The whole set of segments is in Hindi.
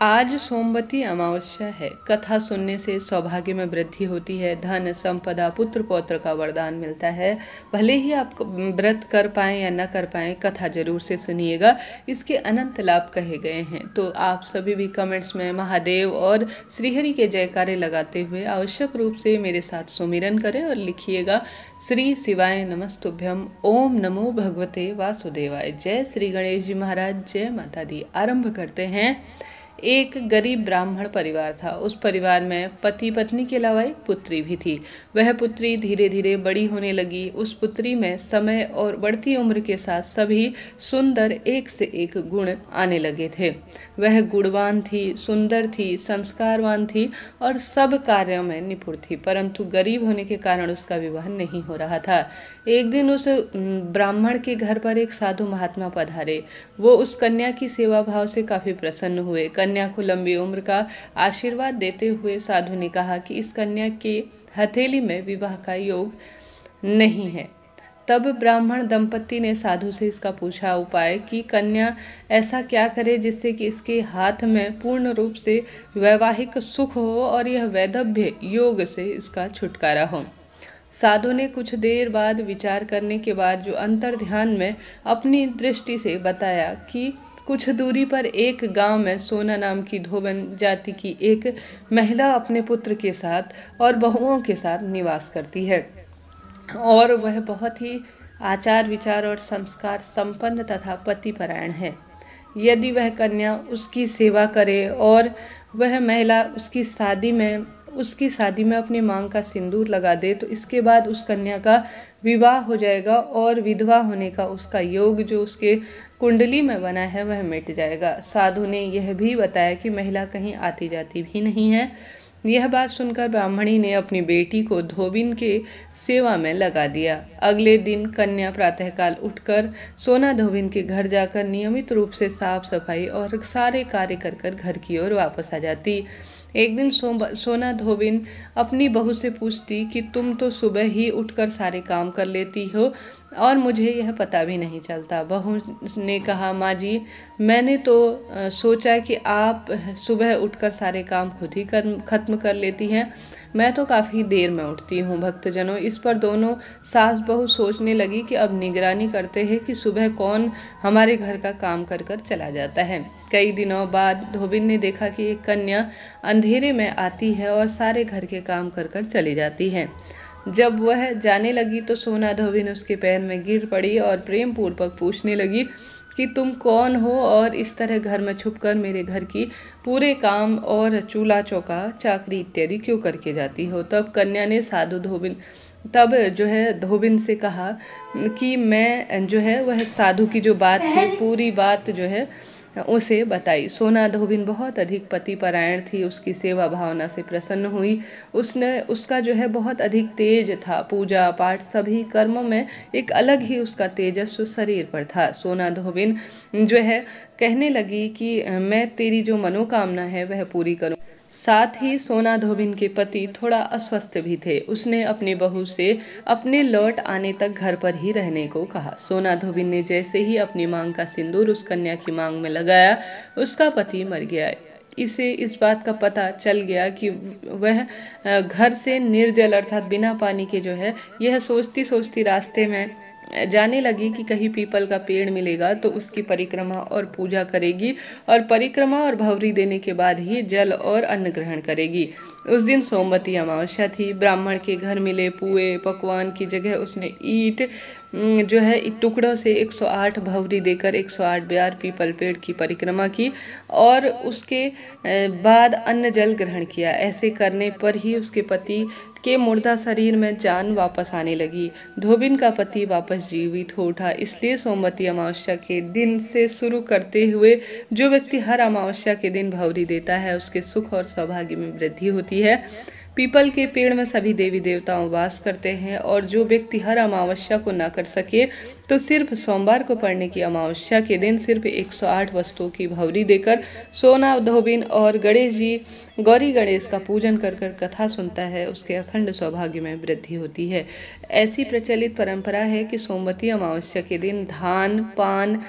आज सोमवती अमावस्या है। कथा सुनने से सौभाग्य में वृद्धि होती है, धन संपदा पुत्र पौत्र का वरदान मिलता है। भले ही आप व्रत कर पाएं या न कर पाएं, कथा जरूर से सुनिएगा, इसके अनंत लाभ कहे गए हैं। तो आप सभी भी कमेंट्स में महादेव और श्रीहरि के जयकारे लगाते हुए आवश्यक रूप से मेरे साथ सुमिरन करें और लिखिएगा श्री शिवाय नमस्तुभ्यम, ओम नमो भगवते वासुदेवाय। जय श्री गणेश जी महाराज, जय माता दी। आरंभ करते हैं। एक गरीब ब्राह्मण परिवार था। उस परिवार में पति पत्नी के अलावा एक पुत्री भी थी। वह पुत्री धीरे धीरे बड़ी होने लगी। उस पुत्री में समय और बढ़ती उम्र के साथ सभी सुंदर एक से एक गुण आने लगे थे। वह गुणवान थी, सुंदर थी, संस्कारवान थी और सब कार्यों में निपुण थी, परंतु गरीब होने के कारण उसका विवाह नहीं हो रहा था। एक दिन उस ब्राह्मण के घर पर एक साधु महात्मा पधारे। वो उस कन्या की सेवा भाव से काफी प्रसन्न हुए। कन्या को लंबी उम्र का आशीर्वाद देते हुए साधु ने कहा कि इस कन्या के हथेली में विवाह का योग नहीं है। तब ब्राह्मण दंपति ने साधु से इसका पूछा उपाय कि कन्या ऐसा क्या करे जिससे कि इसके हाथ में पूर्ण रूप से वैवाहिक सुख हो और यह वैधव्य योग से इसका छुटकारा हो। साधु ने कुछ देर बाद विचार करने के बाद जो अंतर ध्यान में अपनी दृष्टि से बताया कि कुछ दूरी पर एक गांव में सोना नाम की धोबन जाति की एक महिला अपने पुत्र के साथ और बहुओं के साथ निवास करती है और वह बहुत ही आचार विचार और संस्कार संपन्न तथा पतिपरायण है। यदि वह कन्या उसकी सेवा करे और वह महिला उसकी शादी में अपनी मांग का सिंदूर लगा दे तो इसके बाद उस कन्या का विवाह हो जाएगा और विधवा होने का उसका योग जो उसके कुंडली में बना है वह मिट जाएगा। साधु ने यह भी बताया कि महिला कहीं आती जाती भी नहीं है। यह बात सुनकर ब्राह्मणी ने अपनी बेटी को धोबिन के सेवा में लगा दिया। अगले दिन कन्या प्रातःकाल उठकर सोना धोबिन के घर जाकर नियमित रूप से साफ सफाई और सारे कार्य कर घर की ओर वापस आ जाती। एक दिन सोना धोबिन अपनी बहू से पूछती कि तुम तो सुबह ही उठकर सारे काम कर लेती हो और मुझे यह पता भी नहीं चलता। बहू ने कहा, माँ जी, मैंने तो सोचा कि आप सुबह उठकर सारे काम खुद ही खत्म कर लेती हैं। मैं तो काफ़ी देर में उठती हूँ। भक्तजनों, इस पर दोनों सास बहू सोचने लगी कि अब निगरानी करते हैं कि सुबह कौन हमारे घर का काम कर चला जाता है। कई दिनों बाद धोबिन ने देखा कि एक कन्या अंधेरे में आती है और सारे घर के काम कर चली जाती है। जब वह जाने लगी तो सोना धोबिन उसके पैर में गिर पड़ी और प्रेम पूर्वक पूछने लगी कि तुम कौन हो और इस तरह घर में छुपकर मेरे घर की पूरे काम और चूल्हा चौका चाकरी इत्यादि क्यों करके जाती हो। तब कन्या ने धोबिन से कहा कि मैं वह साधु की जो बात थी पूरी बात उसे बताई। सोना धोबिन बहुत अधिक पतिपरायण थी, उसकी सेवा भावना से प्रसन्न हुई। उसका बहुत अधिक तेज था। पूजा पाठ सभी कर्मों में एक अलग ही उसका तेजस्व शरीर पर था। सोना धोबिन कहने लगी कि मैं तेरी जो मनोकामना है वह पूरी करूं। साथ ही सोना धोबिन के पति थोड़ा अस्वस्थ भी थे। उसने अपनी बहू से अपने लौट आने तक घर पर ही रहने को कहा। सोना धोबिन ने जैसे ही अपनी मांग का सिंदूर उस कन्या की मांग में लगाया, उसका पति मर गया। इसे इस बात का पता चल गया कि वह घर से निर्जल अर्थात बिना पानी के यह सोचती सोचती रास्ते में जाने लगी कि कहीं पीपल का पेड़ मिलेगा तो उसकी परिक्रमा और पूजा करेगी और परिक्रमा और भवरी देने के बाद ही जल और अन्न ग्रहण करेगी। उस दिन सोमवती अमावस्या थी। ब्राह्मण के घर मिले पुए पकवान की जगह उसने ईंट टुकड़ों से 108 भवरी देकर 108 बार पीपल पेड़ की परिक्रमा की और उसके बाद अन्न जल ग्रहण किया। ऐसे करने पर ही उसके पति के मुर्दा शरीर में जान वापस आने लगी। धोबिन का पति वापस जीवित हो उठा। इसलिए सोमवती अमावस्या के दिन से शुरू करते हुए जो व्यक्ति हर अमावस्या के दिन भवरी देता है उसके सुख और सौभाग्य में वृद्धि होती है। पीपल के पेड़ में सभी देवी देवताओं वास करते हैं और जो व्यक्ति हर अमावस्या को न कर सके तो सिर्फ सोमवार को पड़ने की अमावस्या के दिन सिर्फ 108 वस्तुओं की भवरी देकर सोना धोबिन और गौरी गणेश का पूजन कर कथा सुनता है, उसके अखंड सौभाग्य में वृद्धि होती है। ऐसी प्रचलित परंपरा है कि सोमवती अमावस्या के दिन धान पान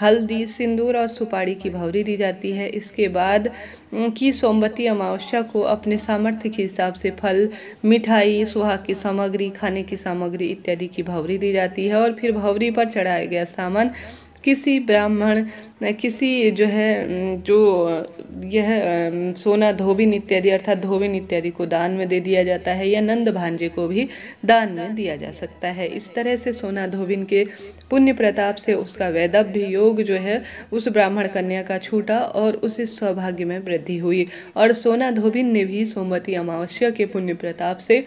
हल्दी, सिंदूर और सुपारी की भौरी दी जाती है। इसके बाद की सोमवती अमावस्या को अपने सामर्थ्य के हिसाब से फल, मिठाई, सुहाग की सामग्री, खाने की सामग्री इत्यादि की भौरी दी जाती है। और फिर भौरी पर चढ़ाया गया सामान किसी ब्राह्मण, किसी जो है जो यह सोना धोबिन इत्यादि अर्थात धोबिन इत्यादि को दान में दे दिया जाता है, या नंद भांजे को भी दान में दिया जा सकता है। इस तरह से सोना धोबिन के पुण्य प्रताप से उसका वैदव्य योग जो है उस ब्राह्मण कन्या का छूटा और उसे सौभाग्य में वृद्धि हुई। और सोना धोबिन ने भी सोमवती अमावस्या के पुण्य प्रताप से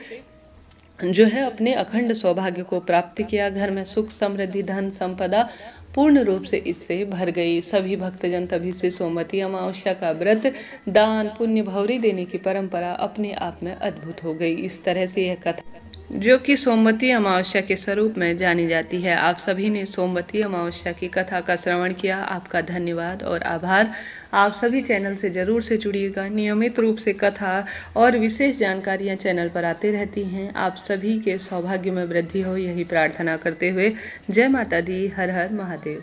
जो है अपने अखंड सौभाग्य को प्राप्त किया। घर में सुख, समृद्धि, धन, संपदा पूर्ण रूप से इससे भर गई। सभी भक्तजन तभी से सोमवती अमावस्या का व्रत, दान, पुण्य, भौरी देने की परंपरा अपने आप में अद्भुत हो गई। इस तरह से यह कथा जो कि सोमवती अमावस्या के स्वरूप में जानी जाती है। आप सभी ने सोमवती अमावस्या की कथा का श्रवण किया, आपका धन्यवाद और आभार। आप सभी चैनल से जरूर से जुड़िएगा। नियमित रूप से कथा और विशेष जानकारियां चैनल पर आते रहती हैं। आप सभी के सौभाग्य में वृद्धि हो, यही प्रार्थना करते हुए जय माता दी। हर हर महादेव।